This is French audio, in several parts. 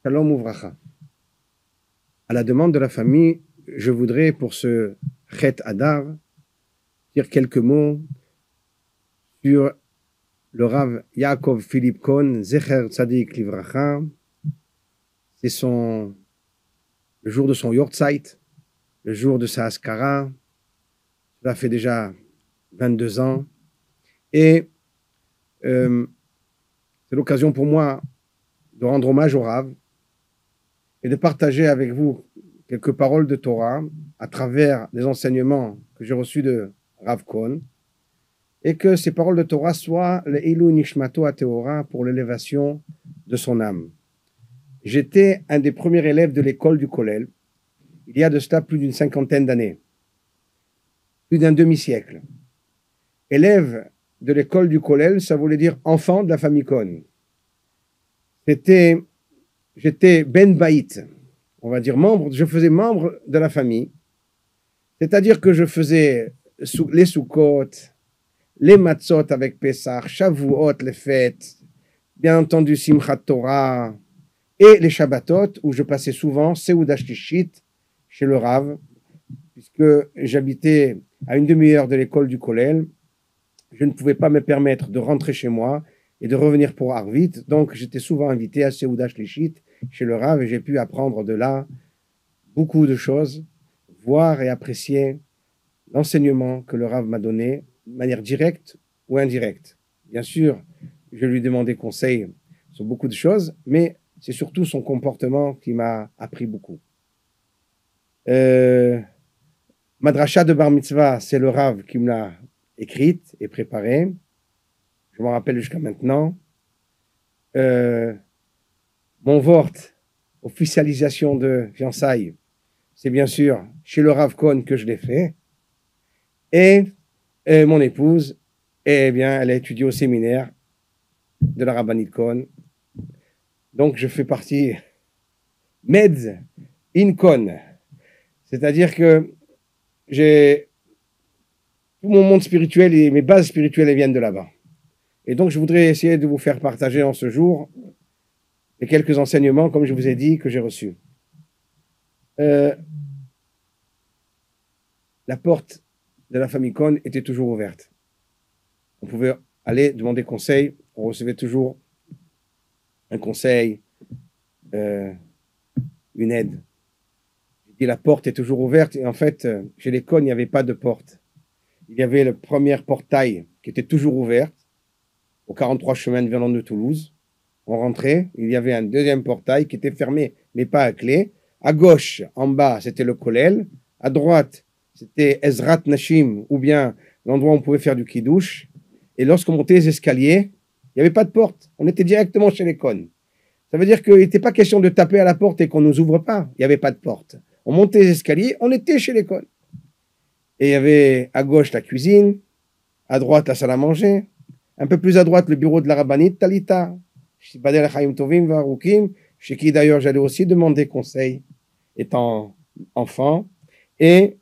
Shalom Uvracha. À la demande de la famille, je voudrais pour ce Chet Adar dire quelques mots sur le Rav Yaakov Philippe Cohn, Zecher Tzadik Livracha. C'est le jour de son Yortzeit, le jour de sa Askara. Cela fait déjà 22 ans. Et c'est l'occasion pour moi de rendre hommage au Rav et de partager avec vous quelques paroles de Torah à travers les enseignements que j'ai reçus de Rav Cohn, et que ces paroles de Torah soient le Ilu Nishmato Ateora pour l'élévation de son âme. J'étais un des premiers élèves de l'école du Kollel, il y a de cela plus d'une cinquantaine d'années, plus d'un demi-siècle. Élève de l'école du Kollel, ça voulait dire enfant de la famille Cohn. J'étais Ben Baït, on va dire je faisais membre de la famille, c'est-à-dire que je faisais les Sukkot, les Matzot avec Pessah, Shavuot, les fêtes, bien entendu Simchat Torah, et les Shabbatot, où je passais souvent Seuda Shlishit chez le Rav, puisque j'habitais à une demi-heure de l'école du Kollel. Je ne pouvais pas me permettre de rentrer chez moi et de revenir pour Arvit, donc j'étais souvent invité à Seuda Shlishit chez le Rav, et j'ai pu apprendre de là beaucoup de choses, voir et apprécier l'enseignement que le Rav m'a donné de manière directe ou indirecte. Bien sûr, je lui demandais conseil sur beaucoup de choses, mais c'est surtout son comportement qui m'a appris beaucoup. Madrasha de Bar Mitzvah, c'est le Rav qui me l'a écrite et préparée. Je m'en rappelle jusqu'à maintenant. Mon vort, officialisation de fiançailles, c'est bien sûr chez le Rav Cohn que je l'ai fait. Et mon épouse, eh bien, elle a étudié au séminaire de la Rabbanit Cohn. Donc, je fais partie Med in Cohn. C'est-à-dire que tout mon monde spirituel et mes bases spirituelles viennent de là-bas. Et donc, je voudrais essayer de vous faire partager en ce jour les quelques enseignements, comme je vous ai dit, que j'ai reçus. La porte de la famille Cohn était toujours ouverte. On pouvait aller demander conseil, on recevait toujours un conseil, une aide. Et la porte est toujours ouverte, et en fait, chez les Cohn, il n'y avait pas de porte. Il y avait le premier portail qui était toujours ouvert, au 43 chemin venant de Toulouse. On rentrait, il y avait un deuxième portail qui était fermé, mais pas à clé. À gauche, en bas, c'était le Kollel. À droite, c'était Ezrat Nashim, ou bien l'endroit où on pouvait faire du kiddush. Et lorsqu'on montait les escaliers, il n'y avait pas de porte. On était directement chez les Cohn. Ça veut dire qu'il n'était pas question de taper à la porte et qu'on ne nous ouvre pas. Il n'y avait pas de porte. On montait les escaliers, on était chez les Cohn. Et il y avait à gauche la cuisine, à droite la salle à manger, un peu plus à droite le bureau de la Rabbanit Talita, chez qui d'ailleurs j'allais aussi demander conseil étant enfant. Et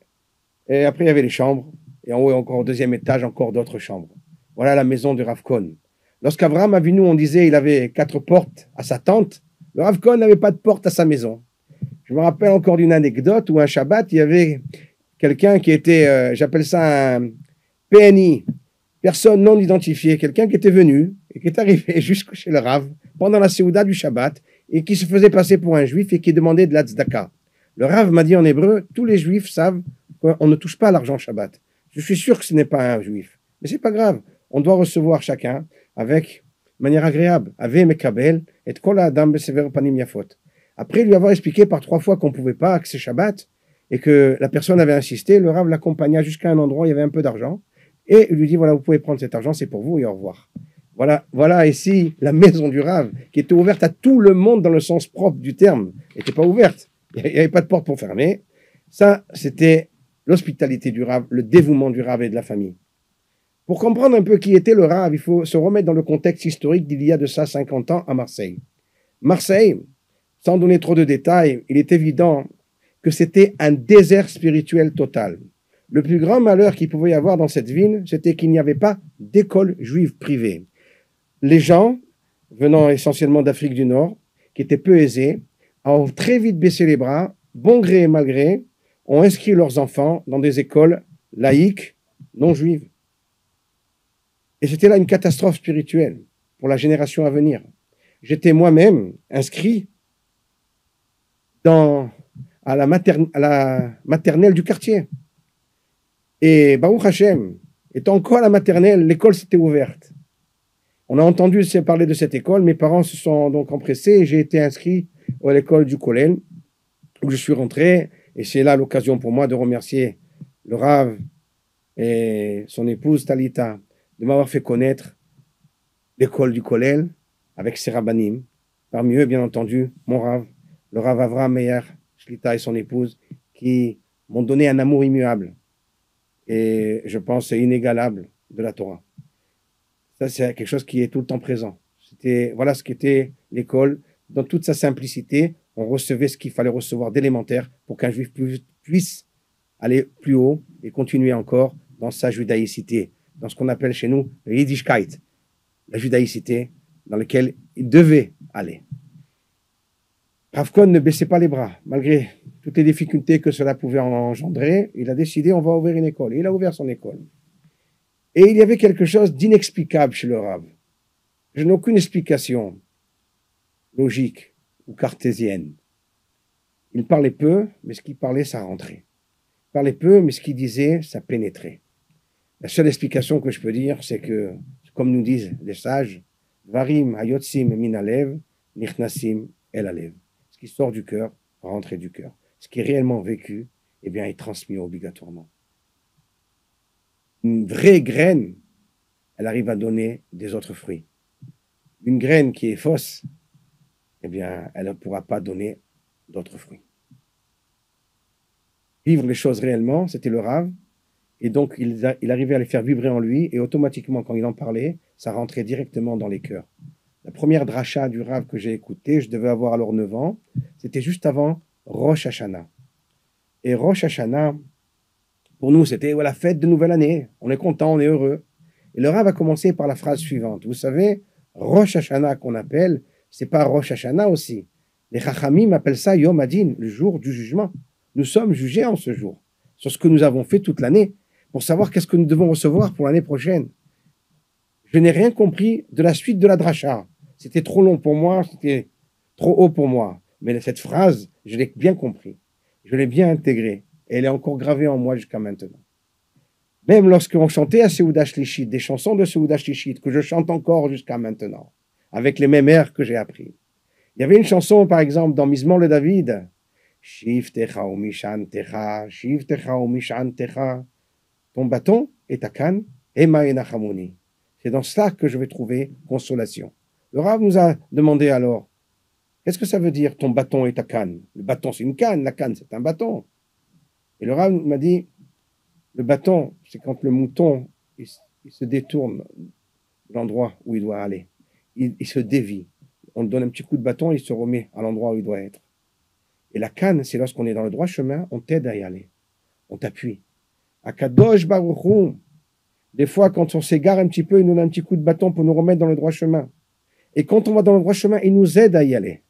après il y avait les chambres, et en haut encore au deuxième étage encore d'autres chambres. Voilà la maison du Rav Cohn. Lorsqu'Avraham Avinu, on disait il avait 4 portes à sa tente, le Rav Cohn n'avait pas de porte à sa maison. Je me rappelle encore d'une anecdote où un Shabbat, il y avait quelqu'un qui était, j'appelle ça un PNI, personne non identifiée, quelqu'un qui était venu et qui est arrivé jusque chez le Rav pendant la Seuda du Shabbat et qui se faisait passer pour un juif et qui demandait de la tzedaka. Le Rav m'a dit en hébreu, tous les juifs savent qu'on ne touche pas à l'argent Shabbat. Je suis sûr que ce n'est pas un juif, mais c'est pas grave. On doit recevoir chacun avec manière agréable. Ave mekabel et kol adam besever panim yafot. Après lui avoir expliqué par 3 fois qu'on ne pouvait pas, que c'est Shabbat, et que la personne avait insisté, le Rav l'accompagna jusqu'à un endroit où il y avait un peu d'argent, et il lui dit, voilà, vous pouvez prendre cet argent, c'est pour vous, et au revoir. Voilà ici la maison du Rav, qui était ouverte à tout le monde dans le sens propre du terme. Elle n'était pas ouverte, il n'y avait pas de porte pour fermer. Ça, c'était l'hospitalité du Rav, le dévouement du Rav et de la famille. Pour comprendre un peu qui était le Rav, il faut se remettre dans le contexte historique d'il y a de ça 50 ans à Marseille. Marseille, sans donner trop de détails, il est évident que c'était un désert spirituel total. Le plus grand malheur qu'il pouvait y avoir dans cette ville, c'était qu'il n'y avait pas d'école juive privée. Les gens, venant essentiellement d'Afrique du Nord, qui étaient peu aisés, ont très vite baissé les bras, bon gré et mal gré, ont inscrit leurs enfants dans des écoles laïques, non juives. Et c'était là une catastrophe spirituelle pour la génération à venir. J'étais moi-même inscrit à la maternelle du quartier. Et Baruch Hashem, étant encore à la maternelle, l'école s'était ouverte. On a entendu parler de cette école. Mes parents se sont donc empressés et j'ai été inscrit à l'école du Kollel où je suis rentré. Et c'est là l'occasion pour moi de remercier le Rav et son épouse Talita de m'avoir fait connaître l'école du Kollel avec ses rabbanim. Parmi eux, bien entendu, mon Rav, le Rav Avraham Meyer Shlita et son épouse qui m'ont donné un amour immuable. Et je pense c'est inégalable de la Torah. Ça, c'est quelque chose qui est tout le temps présent. Voilà ce qu'était l'école. Dans toute sa simplicité, on recevait ce qu'il fallait recevoir d'élémentaire pour qu'un juif puisse aller plus haut et continuer encore dans sa judaïcité, dans ce qu'on appelle chez nous le Yiddishkeit, la judaïcité dans laquelle il devait aller. Rav Cohn ne baissait pas les bras, malgré toutes les difficultés que cela pouvait engendrer. Il a décidé, on va ouvrir une école. Et il a ouvert son école. Et il y avait quelque chose d'inexplicable chez le Rav. Je n'ai aucune explication logique ou cartésienne. Il parlait peu, mais ce qu'il parlait, ça rentrait. Il parlait peu, mais ce qu'il disait, ça pénétrait. La seule explication que je peux dire, c'est que, comme nous disent les sages, Varim hayotzim min alev, nichnasim el alev. Ce qui sort du cœur, rentre du cœur. Ce qui est réellement vécu, eh bien, est transmis obligatoirement. Une vraie graine, elle arrive à donner des autres fruits. Une graine qui est fausse, eh bien, elle ne pourra pas donner d'autres fruits. Vivre les choses réellement, c'était le Rav, et donc il arrivait à les faire vibrer en lui, et automatiquement, quand il en parlait, ça rentrait directement dans les cœurs. La première dracha du Rav que j'ai écoutée, je devais avoir alors 9 ans, c'était juste avant Rosh Hashanah. Et Rosh Hashanah, pour nous, c'était la fête de nouvelle année. On est content, on est heureux. Et le Rav a commencé par la phrase suivante. Vous savez, Rosh Hashanah qu'on appelle, c'est pas Rosh Hashanah aussi. Les Chachamim appellent ça Yom Adin, le jour du jugement. Nous sommes jugés en ce jour, sur ce que nous avons fait toute l'année, pour savoir qu'est-ce que nous devons recevoir pour l'année prochaine. Je n'ai rien compris de la suite de la dracha. C'était trop long pour moi, c'était trop haut pour moi. Mais cette phrase, je l'ai bien compris. Je l'ai bien intégrée. Et elle est encore gravée en moi jusqu'à maintenant. Même lorsqu'on chantait à Seuda Shlichit, des chansons de Seuda Shlichit, que je chante encore jusqu'à maintenant, avec les mêmes airs que j'ai appris. Il y avait une chanson, par exemple, dans Mizmor le David, Shivtecha ou Mishantecha, Shivtecha ou Mishantecha, ton bâton et ta canne, Ema Enachamoni. C'est dans cela que je vais trouver consolation. Le Rav nous a demandé alors, qu'est-ce que ça veut dire ton bâton et ta canne? Le bâton c'est une canne, la canne c'est un bâton. Et le Rav m'a dit, le bâton c'est quand le mouton il se détourne de l'endroit où il doit aller. Il se dévie. On lui donne un petit coup de bâton, il se remet à l'endroit où il doit être. Et la canne, c'est lorsqu'on est dans le droit chemin, on t'aide à y aller. On t'appuie. Akadosh Baruch Hu, des fois, quand on s'égare un petit peu, il nous donne un petit coup de bâton pour nous remettre dans le droit chemin. Et quand on va dans le droit chemin, il nous aide à y aller.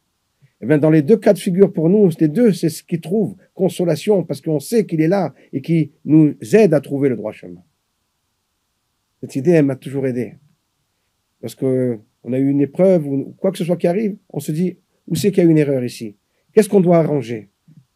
Et bien, dans les deux cas de figure pour nous, les deux, c'est ce qui trouve consolation, parce qu'on sait qu'il est là et qui nous aide à trouver le droit chemin. Cette idée, elle m'a toujours aidé. Parce qu'on a eu une épreuve, ou quoi que ce soit qui arrive, on se dit, où c'est qu'il y a une erreur ici? Qu'est-ce qu'on doit arranger?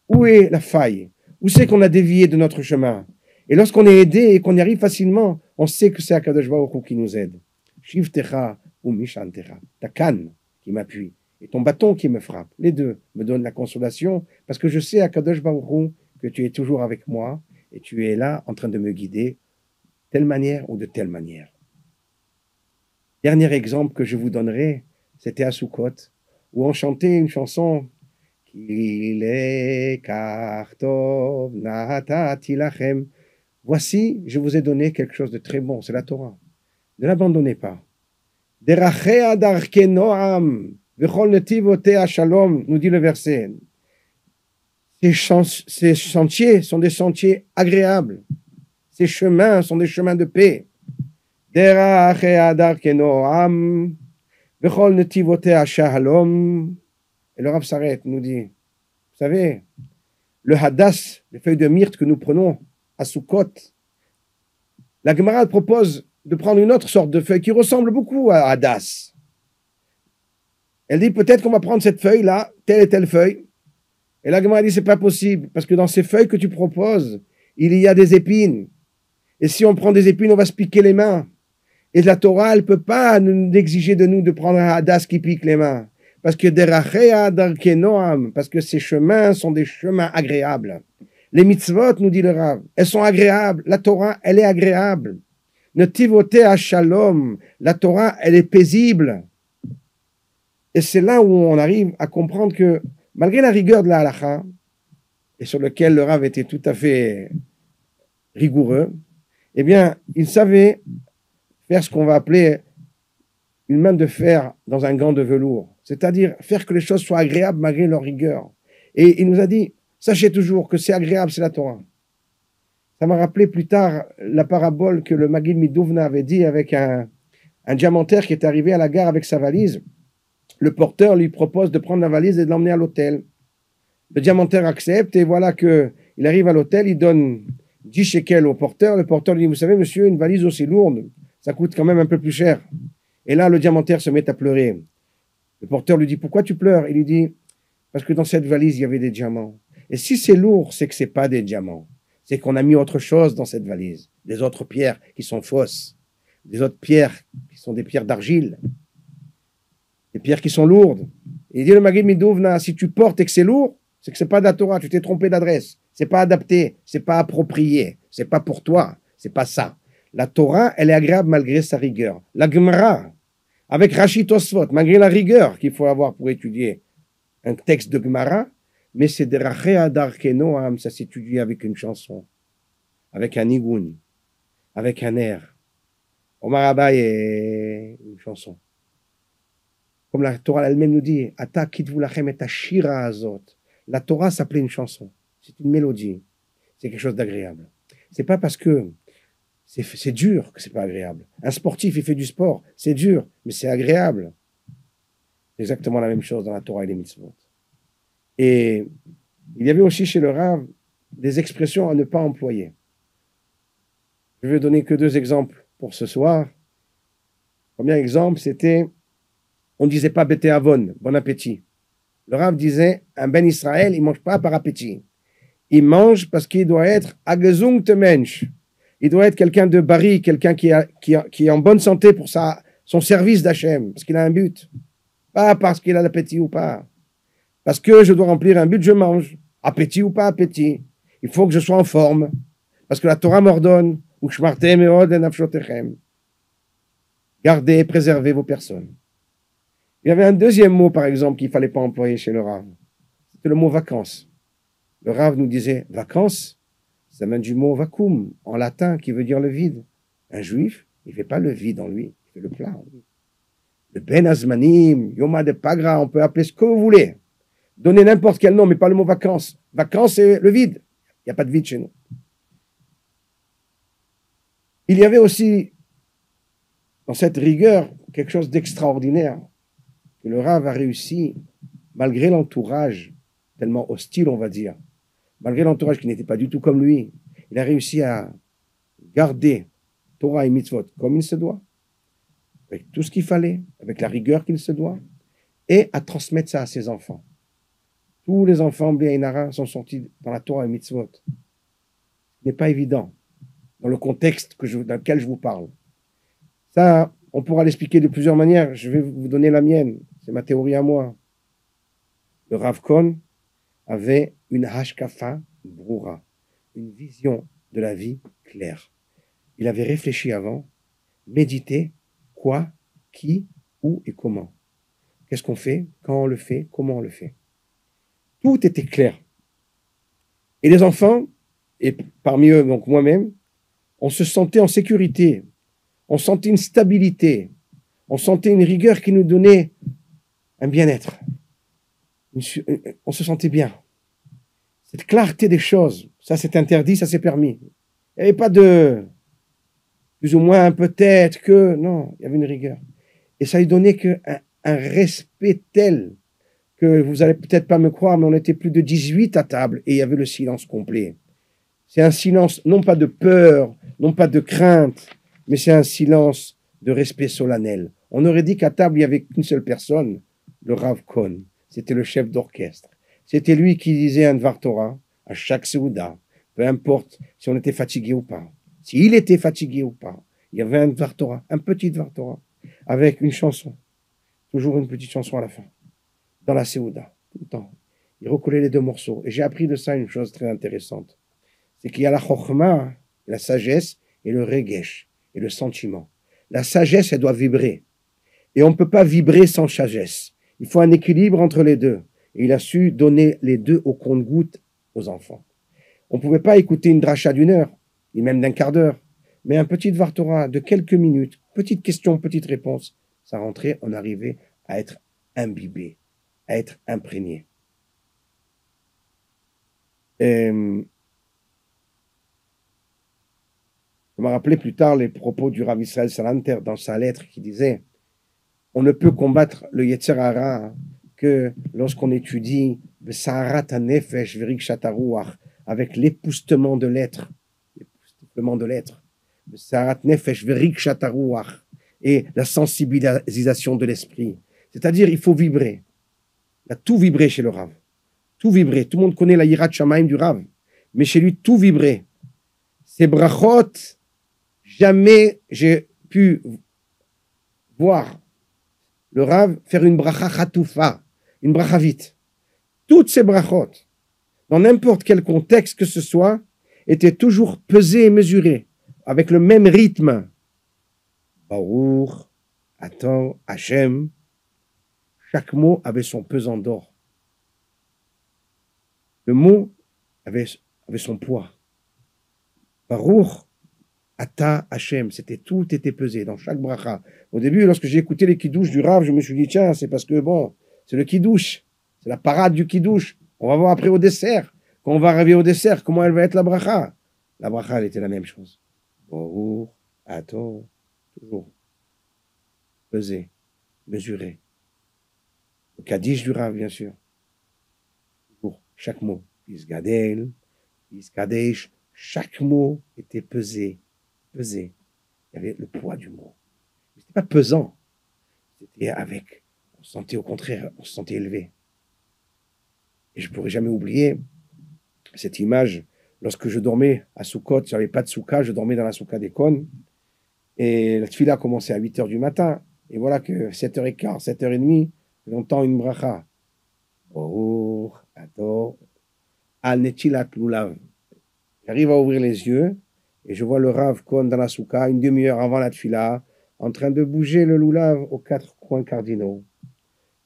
Où est la faille? Où c'est qu'on a dévié de notre chemin? Et lorsqu'on est aidé et qu'on y arrive facilement, on sait que c'est Akadosh Baruch Hu qui nous aide. Shivtecha ou Mishantecha, ta canne qui m'appuie et ton bâton qui me frappe. Les deux me donnent la consolation parce que je sais, Akadosh Baruch Hu, que tu es toujours avec moi et tu es là en train de me guider de telle manière ou de telle manière. Dernier exemple que je vous donnerai, c'était à Sukkot, où on chantait une chanson Ki lekach tov natati lachem. Voici, je vous ai donné quelque chose de très bon, c'est la Torah. Ne l'abandonnez pas. Derachea darke noam, vechol netivotea shalom, nous dit le verset. Ces sentiers sont des sentiers agréables. Ces chemins sont des chemins de paix. Derachea darke noam, vechol netivotea shalom. Et le Rav s'arrête, nous dit, vous savez, le Hadass, les feuilles de myrte que nous prenons à Sukkot, la Gemara propose de prendre une autre sorte de feuille qui ressemble beaucoup à Hadass. Elle dit peut-être qu'on va prendre cette feuille-là, telle et telle feuille. Et la Gemara dit c'est pas possible, parce que dans ces feuilles que tu proposes, il y a des épines. Et si on prend des épines, on va se piquer les mains. Et la Torah, elle ne peut pas nous exiger de nous de prendre un Hadass qui pique les mains. Parce que derachea darkei noam, parce que ces chemins sont des chemins agréables. Les mitzvot, nous dit le Rav, elles sont agréables. La Torah, elle est agréable. Netivote shalom, la Torah, elle est paisible. Et c'est là où on arrive à comprendre que, malgré la rigueur de la halakha, et sur lequel le Rav était tout à fait rigoureux, eh bien, il savait faire ce qu'on va appeler une main de fer dans un gant de velours. C'est-à-dire faire que les choses soient agréables malgré leur rigueur. Et il nous a dit, sachez toujours que c'est agréable, c'est la Torah. Ça m'a rappelé plus tard la parabole que le Maggid Miduvna avait dit avec un diamantaire qui est arrivé à la gare avec sa valise. Le porteur lui propose de prendre la valise et de l'emmener à l'hôtel. Le diamantaire accepte et voilà qu'il arrive à l'hôtel, il donne 10 shekels au porteur. Le porteur lui dit, vous savez monsieur, une valise aussi lourde, ça coûte quand même un peu plus cher. Et là, le diamantaire se met à pleurer. Le porteur lui dit, pourquoi tu pleures? Il lui dit, parce que dans cette valise, il y avait des diamants. Et si c'est lourd, c'est que c'est pas des diamants. C'est qu'on a mis autre chose dans cette valise. Des autres pierres qui sont fausses. Des autres pierres qui sont des pierres d'argile. Des pierres qui sont lourdes. Et il dit le Maggid Miduvna, si tu portes et que c'est lourd, c'est que c'est pas de la Torah, tu t'es trompé d'adresse. C'est pas adapté, c'est pas approprié, c'est pas pour toi, c'est pas ça. La Torah, elle est agréable malgré sa rigueur. La Gemara, avec Rashi Tosfot, malgré la rigueur qu'il faut avoir pour étudier un texte de Gemara, mais c'est de Rachea Darkei Noam, ça s'étudie avec une chanson, avec un nigun, avec un air. Omar Abba est une chanson. Comme la Torah elle-même nous dit, Ata kitvu lachem et ashira azot. La Torah s'appelait une chanson. C'est une mélodie. C'est quelque chose d'agréable. C'est pas parce que c'est dur que c'est pas agréable. Un sportif, il fait du sport. C'est dur, mais c'est agréable. C'est exactement la même chose dans la Torah et les mitzvot. Et il y avait aussi chez le Rav des expressions à ne pas employer. Je vais donner que 2 exemples pour ce soir. Le premier exemple, c'était on ne disait pas Bete Avon, bon appétit. Le Rav disait, un Ben Israël, il ne mange pas par appétit. Il mange parce qu'il doit être Agezungt Mensch. Il doit être quelqu'un de bari, quelqu'un qui est en bonne santé pour son service d'Hachem, parce qu'il a un but. Pas parce qu'il a l'appétit ou pas. Parce que je dois remplir un but, je mange. Appétit ou pas appétit. Il faut que je sois en forme. Parce que la Torah m'ordonne, gardez et préservez vos personnes. Il y avait un deuxième mot, par exemple, qu'il ne fallait pas employer chez le Rav. C'était le mot vacances. Le Rav nous disait vacances, ça vient du mot vacuum, en latin, qui veut dire le vide. Un juif, il ne fait pas le vide en lui, il fait le plein en lui. Le Ben Azmanim, Yoma de Pagra, on peut appeler ce que vous voulez. Donnez n'importe quel nom, mais pas le mot vacances. Vacances, c'est le vide. Il n'y a pas de vide chez nous. Il y avait aussi, dans cette rigueur, quelque chose d'extraordinaire, que le Rav a réussi, malgré l'entourage, tellement hostile, on va dire, malgré l'entourage qui n'était pas du tout comme lui, il a réussi à garder Torah et mitzvot comme il se doit, avec tout ce qu'il fallait, avec la rigueur qu'il se doit, et à transmettre ça à ses enfants. Tous les enfants B'Ainara sont sortis dans la Torah et mitzvot. Ce n'est pas évident, dans le contexte dans lequel je vous parle. Ça, on pourra l'expliquer de plusieurs manières. Je vais vous donner la mienne. C'est ma théorie à moi. Le Rav Kohn avait une hashkafa broura, une vision de la vie claire. Il avait réfléchi avant, médité, quoi, qui, où et comment. Qu'est-ce qu'on fait, quand on le fait, comment on le fait. Tout était clair. Et les enfants, et parmi eux, donc moi-même, on se sentait en sécurité. On sentait une stabilité. On sentait une rigueur qui nous donnait un bien-être. On se sentait bien. Cette clarté des choses, ça c'est interdit, ça c'est permis. Il n'y avait pas de plus ou moins, peut-être que, non, il y avait une rigueur. Et ça lui donnait un respect tel que vous allez peut-être pas me croire, mais on était plus de 18 à table et il y avait le silence complet. C'est un silence, non pas de peur, non pas de crainte, mais c'est un silence de respect solennel. On aurait dit qu'à table, il n'y avait qu'une seule personne, le Rav Kohn. C'était le chef d'orchestre. C'était lui qui disait un Dvar Torah à chaque Seouda, peu importe si on était fatigué ou pas. S'il était fatigué ou pas, il y avait un Dvar Torah, un petit Dvar Torah, avec une chanson. Toujours une petite chanson à la fin. Dans la Seouda, tout le temps. Il recollait les deux morceaux. Et j'ai appris de ça une chose très intéressante. C'est qu'il y a la chokhma, la sagesse, et le regesh, et le sentiment. La sagesse, elle doit vibrer. Et on ne peut pas vibrer sans sagesse. Il faut un équilibre entre les deux. Et il a su donner les deux au compte-gouttes aux enfants. On ne pouvait pas écouter une dracha d'une heure, ni même d'un quart d'heure. Mais un petit Dvar Torah de quelques minutes, petite question, petite réponse, ça rentrait, on arrivait à être imbibé, à être imprégné. Et je me rappelais plus tard les propos du Rav Israël Salanter dans sa lettre qui disait on ne peut combattre le Yetzer Hara que lorsqu'on étudie le Saharat HaNefesh V'Rikshat HaRuach avec l'époustement de l'être, le Saharat Nefesh V'Rikshat HaRuach et la sensibilisation de l'esprit. C'est-à-dire il faut vibrer. Il a tout vibré chez le Rav. Tout vibré. Tout le monde connaît la Yirat Shamayim du Rav. Mais chez lui, tout vibré. Ces brachot, jamais j'ai pu voir le Rav faire une bracha chatoufa, une bracha vite. Toutes ces brachot, dans n'importe quel contexte que ce soit, étaient toujours pesées et mesurées, avec le même rythme. Baruch, Ator, Hashem. Chaque mot avait son pesant d'or. Le mot avait son poids. Baruch, Ata, Hashem, tout était pesé dans chaque bracha. Au début, lorsque j'ai écouté les kidouches du Rav, je me suis dit, tiens, c'est parce que bon, c'est le kidouche, c'est la parade du kidouche. On va voir après au dessert. Quand on va arriver au dessert, comment elle va être la bracha? La bracha, elle était la même chose. Baruch, Ato, toujours pesé, mesuré. Le Kaddish du Rav, bien sûr. Pour chaque mot. Isgadel, Iskadesh, chaque mot était pesé. Il y avait le poids du mot. Ce n'était pas pesant. C'était avec. On se sentait au contraire, on se sentait élevé. Et je ne pourrai jamais oublier cette image. Lorsque je dormais à Soukot, je n'avais pas de souka, je dormais dans la souka des Cônes. Et la tfila commençait à 8h du matin. Et voilà que 7h15, 7h30, j'entends une bracha. Baruch, Ator, Al Netilat Lulav. J'arrive à ouvrir les yeux et je vois le Rav Kohn dans la souka, une demi-heure avant la tfila, en train de bouger le Lulav aux 4 coins cardinaux.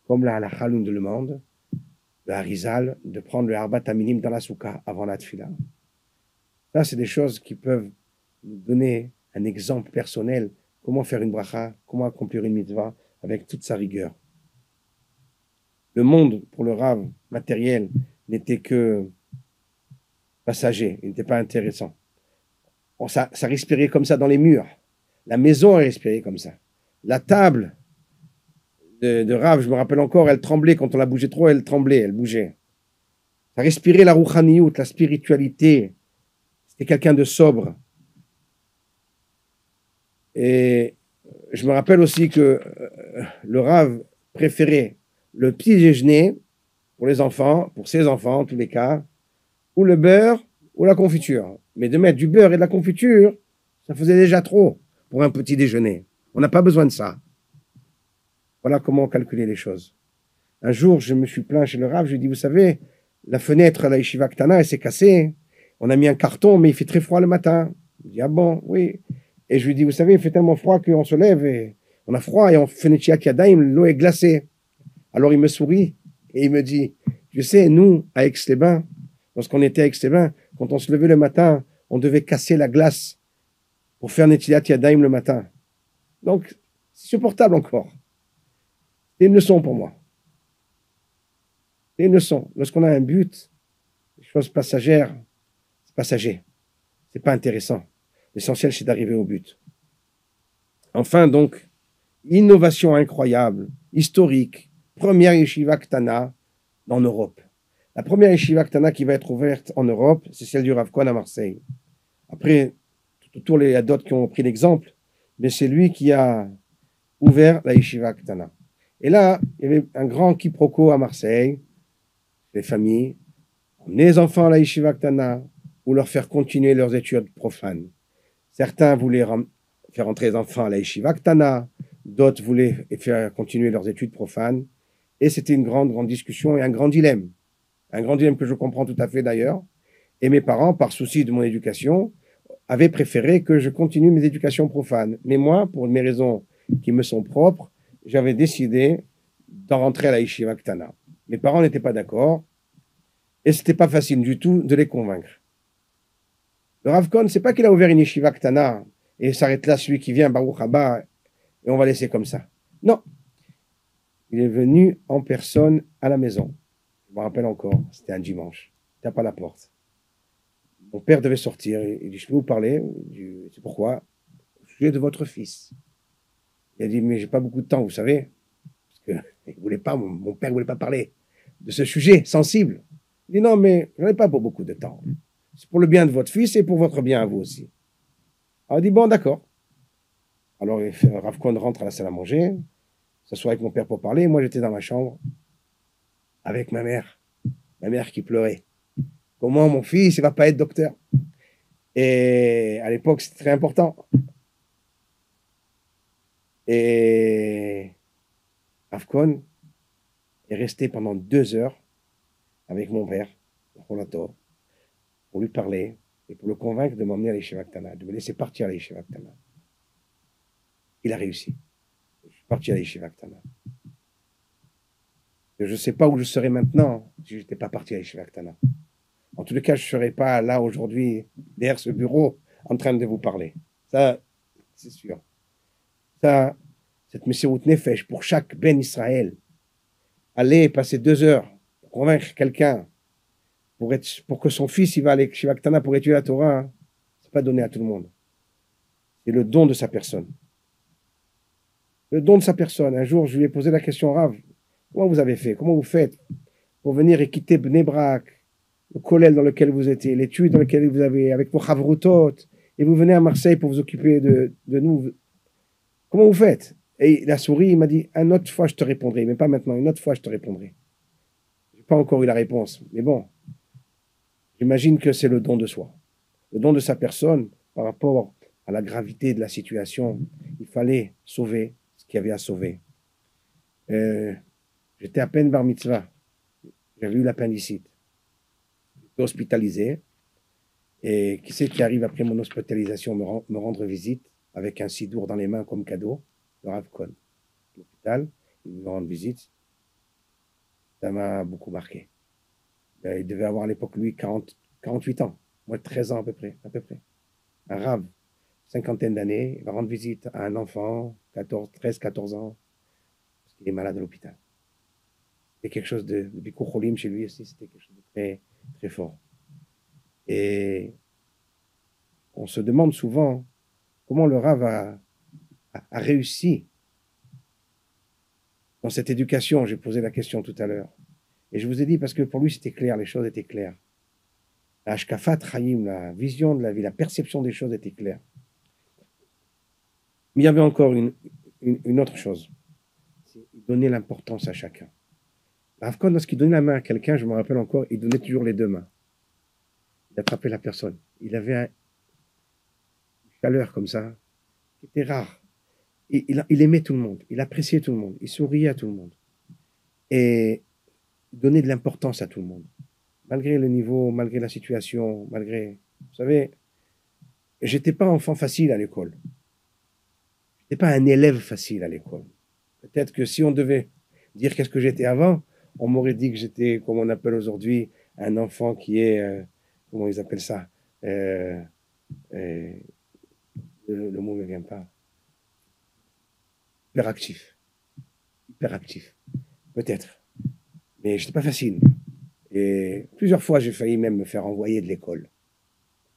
Comme la halakha nous demande, le Harizal, de prendre le Arbat Aminim dans la souka avant la tfila. Ça, c'est des choses qui peuvent nous donner un exemple personnel, comment faire une bracha, comment accomplir une mitzvah avec toute sa rigueur. Le monde, pour le Rav matériel, n'était que passager, il n'était pas intéressant. Ça respirait comme ça dans les murs. La maison a respiré comme ça. La table de Rav, je me rappelle encore, elle tremblait quand on la bougeait trop, elle tremblait, elle bougeait. Ça respirait la rouchaniout, la spiritualité. C'était quelqu'un de sobre. Et je me rappelle aussi que le Rav préférait le petit déjeuner pour les enfants, pour ses enfants en tous les cas, ou le beurre ou la confiture. Mais de mettre du beurre et de la confiture, ça faisait déjà trop pour un petit déjeuner. On n'a pas besoin de ça. Voilà comment calculer les choses. Un jour, je me suis plaint chez le Rav, je lui ai dit, vous savez, la fenêtre à la Yeshiva Ktana, elle s'est cassée. On a mis un carton, mais il fait très froid le matin. Il dit, ah bon, oui. Et je lui ai dit, vous savez, il fait tellement froid qu'on se lève et on a froid et on fait Netchiat Yadayim, l'eau est glacée. Alors il me sourit et il me dit, je sais, nous, à Aix-les-Bains, lorsqu'on était à Aix-les-Bains, quand on se levait le matin, on devait casser la glace pour faire Netchiat Yadayim le matin. Donc, c'est supportable encore. C'est une leçon pour moi. C'est une leçon. Lorsqu'on a un but, les choses passagères, c'est passager. C'est pas intéressant. L'essentiel, c'est d'arriver au but. Enfin, donc, innovation incroyable, historique, première yeshiva Ktana, en Europe. La première yeshiva Ktana qui va être ouverte en Europe, c'est celle du Rav Cohn à Marseille. Après, tout autour, il y a d'autres qui ont pris l'exemple, mais c'est lui qui a ouvert la yeshiva Ktana. Et là, il y avait un grand quiproquo à Marseille, les familles, emmener les enfants à la yeshiva Ktana ou leur faire continuer leurs études profanes. Certains voulaient faire entrer les enfants à la yeshiva Ktana, d'autres voulaient faire continuer leurs études profanes. Et c'était une grande discussion et un grand dilemme. Un grand dilemme que je comprends tout à fait d'ailleurs. Et mes parents, par souci de mon éducation, avaient préféré que je continue mes éducations profanes. Mais moi, pour mes raisons qui me sont propres, j'avais décidé d'en rentrer à la yeshiva Ktana. Mes parents n'étaient pas d'accord. Et c'était pas facile du tout de les convaincre. Le Rav Cohn, c'est pas qu'il a ouvert une yeshiva Ktana et s'arrête là, celui qui vient, Baruch Haba, et on va laisser comme ça. Non. Il est venu en personne à la maison. Je me rappelle encore, c'était un dimanche. Il tape à la porte. Mon père devait sortir. Il dit, je peux vous parler? C'est pourquoi? Au sujet de votre fils. Il a dit, mais j'ai pas beaucoup de temps, vous savez. Parce que il voulait pas, mon père ne voulait pas parler de ce sujet sensible. Il dit, non, mais je n'en ai pas pour beaucoup de temps. C'est pour le bien de votre fils et pour votre bien à vous aussi. Alors il dit, bon, d'accord. Alors Rav Cohn rentre à la salle à manger, s'assoit avec mon père pour parler. Moi, j'étais dans ma chambre avec ma mère qui pleurait. Comment mon fils, il va pas être docteur? Et à l'époque, c'était très important. Et Rav Cohn est resté pendant 2 heures avec mon père, pour lui parler et pour le convaincre de m'emmener à l'Yeshiva Ktana, de me laisser partir à l'Yeshiva Ktana. Il a réussi. Je suis parti à l'Yeshiva Ktana. Je ne sais pas où je serais maintenant si je n'étais pas parti à l'Yeshiva Ktana. En tous les cas, je ne serais pas là aujourd'hui, derrière ce bureau, en train de vous parler. Ça, c'est sûr. Ça, cette Messirut Nefesh, pour chaque Ben Israël, aller passer 2 heures pour convaincre quelqu'un, pour que son fils il va à l'Yeshiva Ktana pour étudier la Torah, hein, c'est pas donné à tout le monde. C'est le don de sa personne. Le don de sa personne. Un jour, je lui ai posé la question, Rav, comment vous avez fait? Comment vous faites pour venir et quitter Bnei Brak, le collège dans lequel vous étiez, l'étude dans laquelle vous avez, avec vos chavrutot, et vous venez à Marseille pour vous occuper de nous? Comment vous faites? Et la souris, il m'a dit, une autre fois je te répondrai, mais pas maintenant, une autre fois je te répondrai. Je n'ai pas encore eu la réponse, mais bon, j'imagine que c'est le don de soi, le don de sa personne par rapport à la gravité de la situation. Il fallait sauver ce qu'il y avait à sauver. J'étais à peine bar mitzvah, j'avais eu l'appendicite, j'étais hospitalisé, et qui c'est qui arrive après mon hospitalisation me rendre visite avec un sidour dans les mains comme cadeau? Le Rav Cohn, l'hôpital, il me rend visite. Ça m'a beaucoup marqué. Il devait avoir à l'époque, lui, 48 ans. Moi, 13 ans à peu près. Un Rav, cinquantaine d'années, il va rendre visite à un enfant, 13, 14 ans, parce qu'il est malade à l'hôpital. C'était quelque chose de Bikur Cholim chez lui aussi, c'était quelque chose de très, très fort. Et on se demande souvent comment le Rav a réussi dans cette éducation. J'ai posé la question tout à l'heure. Et je vous ai dit parce que pour lui, c'était clair, les choses étaient claires. La Hashkafat Chaim, la vision de la vie, la perception des choses était claire. Mais il y avait encore une autre chose. Il donnait l'importance à chacun. Rav Cohn, lorsqu'il donnait la main à quelqu'un, je me rappelle encore, il donnait toujours les 2 mains. Il attrapait la personne. Il avait une chaleur comme ça, qui était rare. Il aimait tout le monde, il appréciait tout le monde, il souriait à tout le monde. Et il donnait de l'importance à tout le monde. Malgré le niveau, malgré la situation, malgré... Vous savez, j'étais pas enfant facile à l'école. J'étais pas un élève facile à l'école. Peut-être que si on devait dire qu'est-ce que j'étais avant, on m'aurait dit que j'étais, comme on appelle aujourd'hui, un enfant qui est... comment ils appellent ça? Le mot ne me vient pas. Hyperactif. Peut-être. Mais je n'étais pas facile. Et plusieurs fois, j'ai failli même me faire envoyer de l'école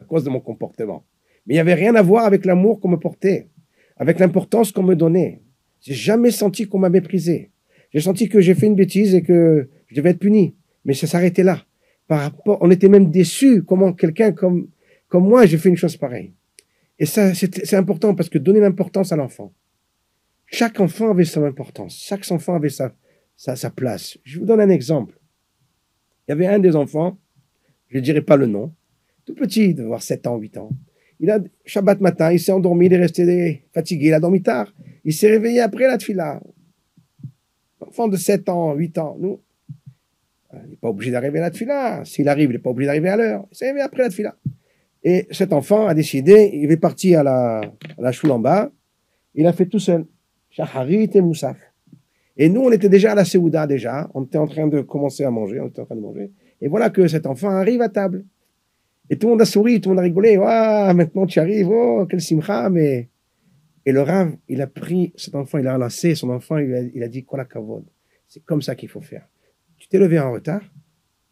à cause de mon comportement. Mais il n'y avait rien à voir avec l'amour qu'on me portait, avec l'importance qu'on me donnait. J'ai jamais senti qu'on m'a méprisé. J'ai senti que j'ai fait une bêtise et que je devais être puni. Mais ça s'arrêtait là. Par rapport, on était même déçus comment quelqu'un comme moi, j'ai fait une chose pareille. Et ça, c'est important parce que donner l'importance à l'enfant. Chaque enfant avait son importance. Chaque enfant avait sa place. Je vous donne un exemple. Il y avait un des enfants, je ne dirai pas le nom, tout petit, il devait avoir 7 ans, 8 ans. Il a, Shabbat matin, il s'est endormi, il est resté fatigué, il a dormi tard. Il s'est réveillé après la tfila. Enfant de 7 ans, 8 ans, nous, il n'est pas obligé d'arriver à la tfila. S'il arrive, il n'est pas obligé d'arriver à l'heure. Il s'est réveillé après la tfila. Et cet enfant a décidé, il est parti à la choule en bas, il a fait tout seul. Shacharit et Moussaf. Et nous, on était déjà à la Séouda, déjà. On était en train de commencer à manger, on était en train de manger. Et voilà que cet enfant arrive à table. Et tout le monde a souri, tout le monde a rigolé. Ah, maintenant tu arrives, oh, quel simcha, mais... Et le Rav, il a pris cet enfant, il a lancé son enfant, il a dit, Kola Kavod. C'est comme ça qu'il faut faire. Tu t'es levé en retard,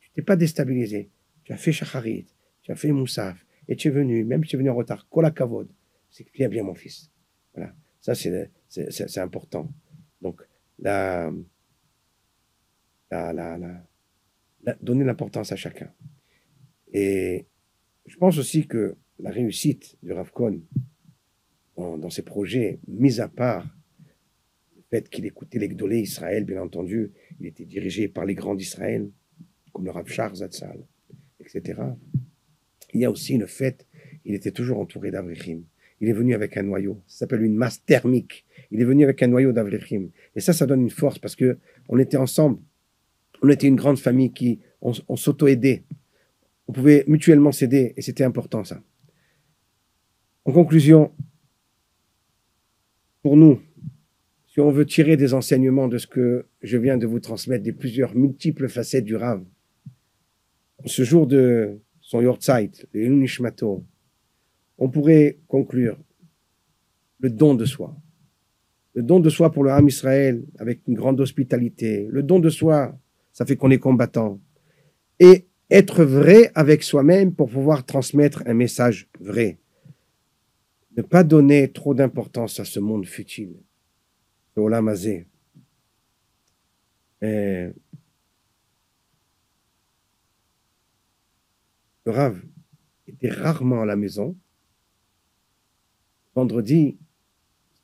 tu t'es pas déstabilisé. Tu as fait Shacharit, tu as fait Moussaf, et tu es venu, même si tu es venu en retard, Kola Kavod. C'est bien, mon fils. Voilà. Ça, c'est important. Donc, donner l'importance à chacun. Et je pense aussi que la réussite du Rav Cohn dans ses projets, mis à part le fait qu'il écoutait les Gdolé Israël, bien entendu, il était dirigé par les grands d'Israël, comme le Rav Shar Zatzal, etc. Il y a aussi le fait qu'il était toujours entouré d'Avrichim. Il est venu avec un noyau, ça s'appelle une masse thermique. Il est venu avec un noyau d'Avrichim. Et ça donne une force parce que on était ensemble. On était une grande famille on s'auto-aidait. On pouvait mutuellement s'aider et c'était important ça. En conclusion, pour nous, si on veut tirer des enseignements de ce que je viens de vous transmettre, des plusieurs multiples facettes du Rav, ce jour de son Yortzeit, le Ilun Nishmato, on pourrait conclure le don de soi. Le don de soi pour le Ham Israël avec une grande hospitalité. Le don de soi, ça fait qu'on est combattant. Et être vrai avec soi-même pour pouvoir transmettre un message vrai. Ne pas donner trop d'importance à ce monde futile. Le Olam Hazé. Le Rav était rarement à la maison. Vendredi,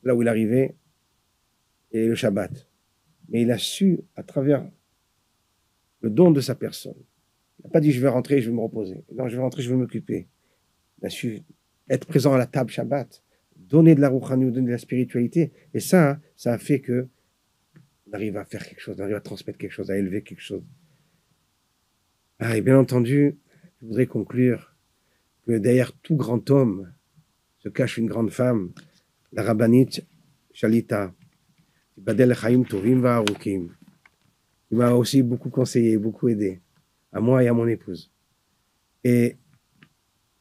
là où il arrivait, et le Shabbat. Mais il a su, à travers le don de sa personne, il n'a pas dit je vais rentrer, je vais me reposer. Non, je vais rentrer, je vais m'occuper. Il a su être présent à la table Shabbat, donner de la rouchani, donner de la spiritualité. Et ça a fait que on arrive à faire quelque chose, on arrive à transmettre quelque chose, à élever quelque chose. Ah, et bien entendu, je voudrais conclure que derrière tout grand homme se cache une grande femme, la rabbinite Shalita, Badel Chaim Tovim Va'arukim. Il m'a aussi beaucoup conseillé, beaucoup aidé, à moi et à mon épouse. Et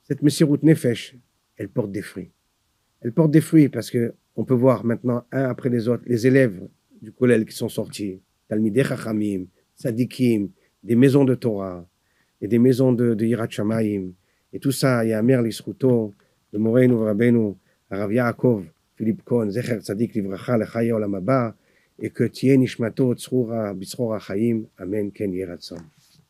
cette Messirut Nefesh, elle porte des fruits. Elle porte des fruits parce que on peut voir maintenant, un après les autres, les élèves du collège qui sont sortis, Talmidei Chachamim, Tzadikim, des maisons de Torah, et des maisons de Yirat Shamayim, et tout ça, il y a Mer Lisruto, de Moreinu Rabbeinu, Rav Yaakov, Philippe Cohn, Zecher Tzadik Livracha, Lechaya Olam Haba, et que Tiye Nishmato Tzrura Bitzrora Chaim, Amen, Ken Yeratzon.